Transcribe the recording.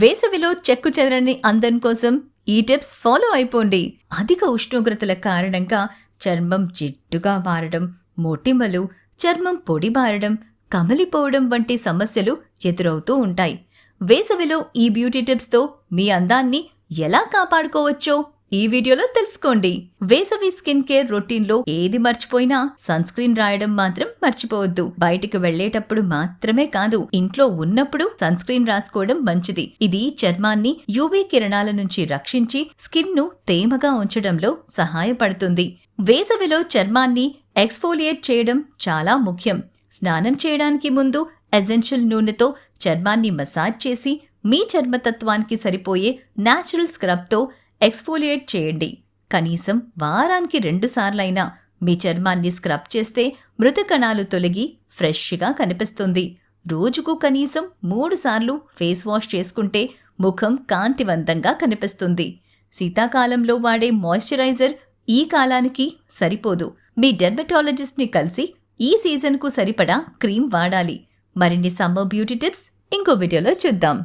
వేసవిలో చెక్కు చెదరని అందం కోసం ఈ టిప్స్ ఫాలో అయిపోండి. అధిక ఉష్ణోగ్రతల కారణంగా చర్మం జిడ్డుగా మారడం, మొటిమలు, చర్మం పొడిబారడం, కమిలిపోవడం వంటి సమస్యలు ఎదురవుతూ ఉంటాయి. వేసవిలో ఈ బ్యూటీ టిప్స్తో మీ అందాన్ని ఎలా కాపాడుకోవచ్చో ఈ వీడియోలో తెలుసుకోండి. వేసవి స్కిన్ కేర్ రొటీన్లో ఏది మర్చిపోయినా సన్ స్క్రీన్ రాయడం మాత్రం మర్చిపోవద్దు. బయటికి వెళ్లేటప్పుడు మాత్రమే కాదు, ఇంట్లో ఉన్నప్పుడు సన్ స్క్రీన్ రాసుకోవడం మంచిది. ఇది చర్మాన్ని యూవీ కిరణాల నుంచి రక్షించి స్కిన్ ను తేమగా ఉంచడంలో సహాయపడుతుంది. వేసవిలో చర్మాన్ని ఎక్స్ఫోలియేట్ చేయడం చాలా ముఖ్యం. స్నానం చేయడానికి ముందు ఎసెన్షియల్ నూనెతో చర్మాన్ని మసాజ్ చేసి మీ చర్మతత్వానికి సరిపోయే న్యాచురల్ స్క్రబ్తో ఎక్స్ఫోలియేట్ చేయండి. కనీసం వారానికి 2 సార్లైనా మీ చర్మాన్ని స్క్రబ్ చేస్తే మృత కణాలు తొలగి ఫ్రెష్గా కనిపిస్తుంది. రోజుకు కనీసం 3 సార్లు ఫేస్ వాష్ చేసుకుంటే ముఖం కాంతివంతంగా కనిపిస్తుంది. శీతాకాలంలో వాడే మాయిశ్చరైజర్ ఈ కాలానికి సరిపోదు. మీ డెర్మటాలజిస్ట్ని కలిసి ఈ సీజన్కు సరిపడా క్రీమ్ వాడాలి. మరిన్ని సమ్మర్ బ్యూటీ టిప్స్ ఇంకో వీడియోలో చూద్దాం.